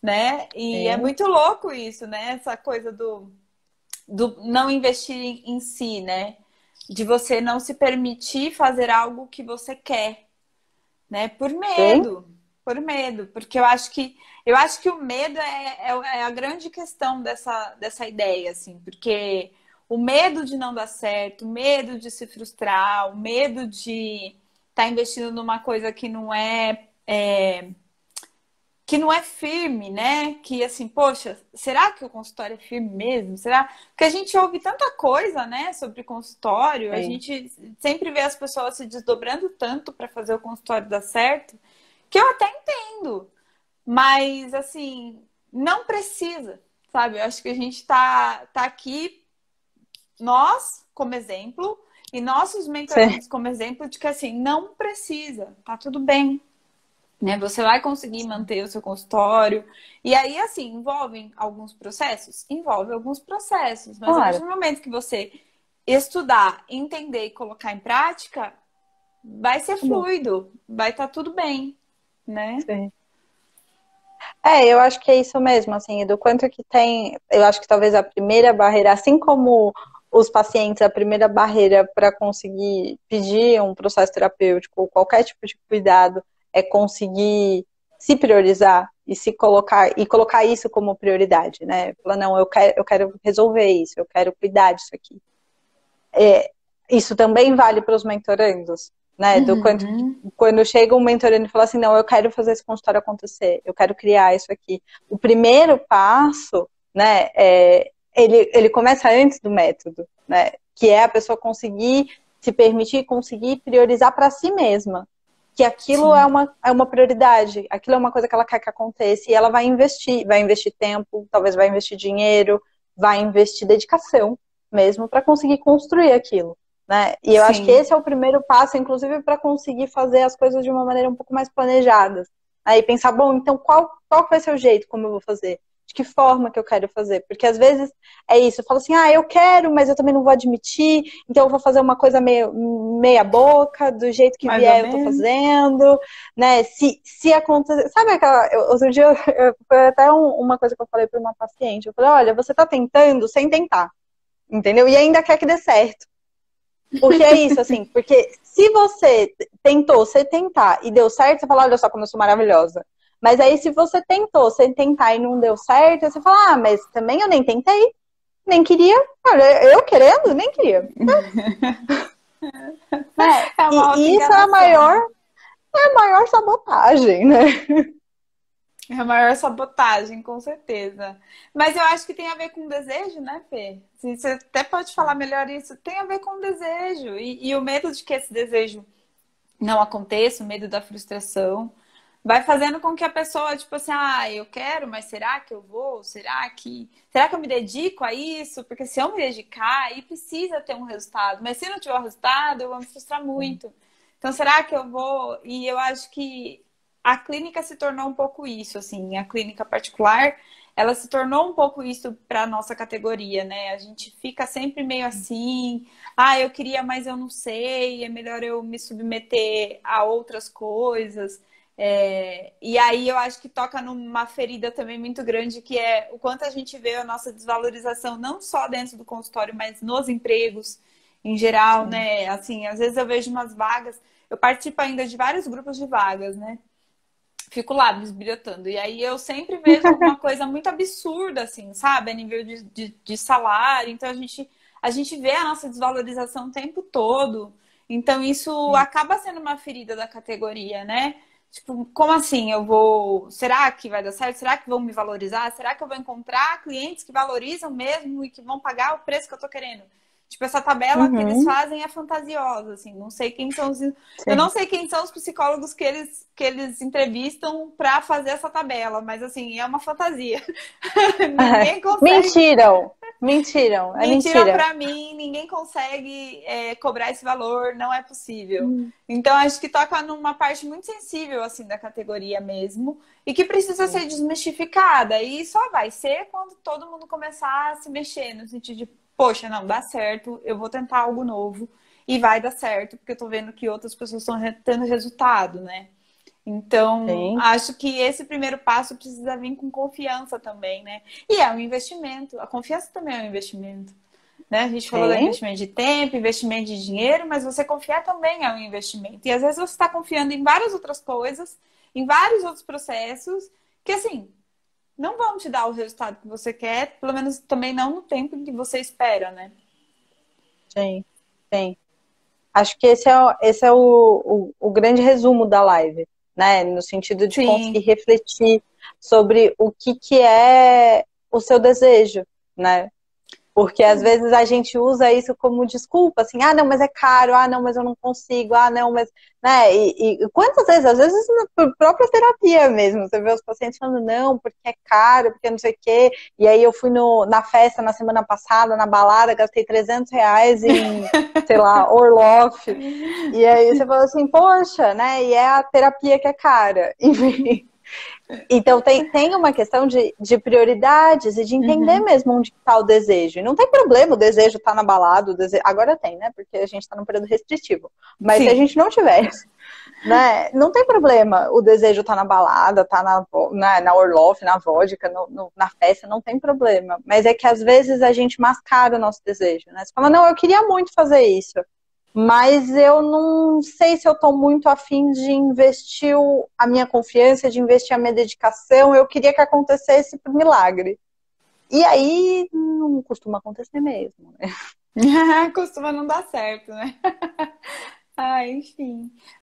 [SPEAKER 1] né? E é
[SPEAKER 2] Sim.
[SPEAKER 1] muito louco isso, né? Essa coisa do não investir em si, né? De você não se permitir fazer algo que você quer, né?
[SPEAKER 2] Sim.
[SPEAKER 1] Por medo, porque eu acho que o medo é a grande questão dessa ideia, assim, porque o medo de não dar certo, o medo de se frustrar, o medo de estar investindo numa coisa que não é firme, né? Que assim, poxa, será que o consultório é firme mesmo? Será? Porque a gente ouve tanta coisa, né, sobre consultório, a
[SPEAKER 2] Sim.
[SPEAKER 1] gente sempre vê as pessoas se desdobrando tanto para fazer o consultório dar certo, que eu até entendo, mas assim, não precisa, sabe? Eu acho que a gente tá aqui, nós, como exemplo, e nossos
[SPEAKER 2] Sim.
[SPEAKER 1] mentorandos como exemplo de que assim, não precisa, tá tudo bem, né? Você vai conseguir manter o seu consultório. E aí, assim, envolvem alguns processos? Envolve alguns processos, mas a partir
[SPEAKER 2] Claro.
[SPEAKER 1] do momento que você estudar, entender e colocar em prática, vai ser
[SPEAKER 2] Tá bom.
[SPEAKER 1] fluido, vai estar tudo bem, né?
[SPEAKER 2] Sim. Eu acho que é isso mesmo, assim, do quanto que tem, eu acho que talvez a primeira barreira, assim como os pacientes, a primeira barreira para conseguir pedir um processo terapêutico ou qualquer tipo de cuidado é conseguir se priorizar e se colocar, e colocar isso como prioridade, né? Falar, não, eu quero resolver isso, eu quero cuidar disso aqui. Isso também vale para os mentorandos, né? Do quanto que,
[SPEAKER 1] Uhum.
[SPEAKER 2] quando chega um mentorando e fala assim, não, eu quero fazer esse consultório acontecer, eu quero criar isso aqui. O primeiro passo, né, ele começa antes do método, né? Que é a pessoa conseguir se permitir, conseguir priorizar para si mesma. Que aquilo
[SPEAKER 1] Sim.
[SPEAKER 2] é uma prioridade, aquilo é uma coisa que ela quer que aconteça, e ela vai investir tempo, talvez vai investir dinheiro, vai investir dedicação mesmo para conseguir construir aquilo. né? E eu acho que
[SPEAKER 1] Sim.
[SPEAKER 2] esse é o primeiro passo, inclusive, para conseguir fazer as coisas de uma maneira um pouco mais planejada. Aí pensar, bom, então qual vai ser o jeito como eu vou fazer? De que forma que eu quero fazer? Porque às vezes é isso, eu falo assim, eu quero, mas eu também não vou admitir, então eu vou fazer uma coisa meia boca, do jeito que
[SPEAKER 1] Mais ou
[SPEAKER 2] vier eu tô
[SPEAKER 1] menos.
[SPEAKER 2] fazendo, né? Se acontecer, sabe aquela, outro dia foi até uma coisa que eu falei para uma paciente, eu falei, olha, você tá tentando sem tentar, entendeu? E ainda quer que dê certo. Porque é isso, assim, porque se você tentou, você tentar e deu certo, você fala, olha só como eu sou maravilhosa. Mas aí se você tentou, você tentar e não deu certo, você fala, mas também eu nem tentei, nem queria. Olha, eu querendo, nem queria. Né?
[SPEAKER 1] É uma
[SPEAKER 2] E isso
[SPEAKER 1] auto-enganação, né?
[SPEAKER 2] é a maior sabotagem, né?
[SPEAKER 1] É a maior sabotagem, com certeza. Mas eu acho que tem a ver com desejo, né, Fê? Você até pode falar melhor isso. Tem a ver com desejo. E o medo de que esse desejo não aconteça, o medo da frustração, vai fazendo com que a pessoa, tipo assim, eu quero, mas será que eu vou? Será que eu me dedico a isso? Porque se eu me dedicar, aí precisa ter um resultado. Mas se não tiver o resultado, eu vou me frustrar muito. Então, será que eu vou? E eu acho que a clínica se tornou um pouco isso, assim, a clínica particular, ela se tornou um pouco isso para a nossa categoria, né? A gente fica sempre meio assim, eu queria, mas eu não sei, é melhor eu me submeter a outras coisas. E aí eu acho que toca numa ferida também muito grande, que é o quanto a gente vê a nossa desvalorização, não só dentro do consultório, mas nos empregos em geral,
[SPEAKER 2] Sim.
[SPEAKER 1] né? Assim, às vezes eu vejo umas vagas, eu participo ainda de vários grupos de vagas, né? Fico lá bisbilhotando. E aí eu sempre vejo alguma coisa muito absurda, assim, sabe? A nível de salário. Então a gente vê a nossa desvalorização o tempo todo. Então isso
[SPEAKER 2] Sim.
[SPEAKER 1] acaba sendo uma ferida da categoria, né? Tipo, como assim? Eu vou. Será que vai dar certo? Será que vão me valorizar? Será que eu vou encontrar clientes que valorizam mesmo e que vão pagar o preço que eu tô querendo? Tipo, essa tabela que eles
[SPEAKER 2] Uhum.
[SPEAKER 1] fazem é fantasiosa, assim. Não sei quem são os. Eu não
[SPEAKER 2] Sim.
[SPEAKER 1] sei quem são os psicólogos que eles entrevistam para fazer essa tabela, mas assim, é uma fantasia. Ninguém consegue.
[SPEAKER 2] Mentiram. Mentiram. É
[SPEAKER 1] Mentiram
[SPEAKER 2] mentira.
[SPEAKER 1] para mim, ninguém consegue cobrar esse valor, não é possível. Então, acho que toca numa parte muito sensível, assim, da categoria mesmo, e que precisa ser desmistificada. E só vai ser quando todo mundo começar a se mexer, no sentido de, poxa, não, dá certo, eu vou tentar algo novo, e vai dar certo, porque eu tô vendo que outras pessoas estão tendo resultado, né? Então,
[SPEAKER 2] Sim.
[SPEAKER 1] acho que esse primeiro passo precisa vir com confiança também, né? E é um investimento. A confiança também é um investimento, né? A gente falou do
[SPEAKER 2] Sim.
[SPEAKER 1] investimento de tempo, investimento de dinheiro, mas você confiar também é um investimento. E às vezes você está confiando em várias outras coisas, em vários outros processos, que assim, não vão te dar o resultado que você quer, pelo menos também não no tempo que você espera, né?
[SPEAKER 2] Sim. Sim. Acho que esse é o grande resumo da live, né? No sentido de conseguir
[SPEAKER 1] Sim.
[SPEAKER 2] refletir sobre o que é o seu desejo, né? Porque às
[SPEAKER 1] Sim.
[SPEAKER 2] vezes a gente usa isso como desculpa, assim, não, mas é caro, não, mas eu não consigo, não, mas, né? E quantas vezes, às vezes, na própria terapia mesmo, você vê os pacientes falando, não, porque é caro, porque não sei o quê. E aí eu fui na festa na semana passada, na balada, gastei R$ 300 em, sei lá, Orloff. E aí você fala assim, poxa, né? E é a terapia que é cara. Enfim. Então tem uma questão de prioridades e de entender
[SPEAKER 1] Uhum.
[SPEAKER 2] mesmo onde está o desejo. E não tem problema o desejo estar na balada, agora tem, né? Porque a gente está num período restritivo. Mas se a
[SPEAKER 1] Sim.
[SPEAKER 2] gente não tivesse, né? Não tem problema o desejo estar na balada, estar na Orloff, na vodka, na festa, não tem problema. Mas é que às vezes a gente mascara o nosso desejo, né? Você fala, não, eu queria muito fazer isso. Mas eu não sei se eu estou muito afim de investir a minha confiança, de investir a minha dedicação. Eu queria que acontecesse por milagre. E aí não costuma acontecer mesmo, né?
[SPEAKER 1] Costuma não dar certo, né? Enfim.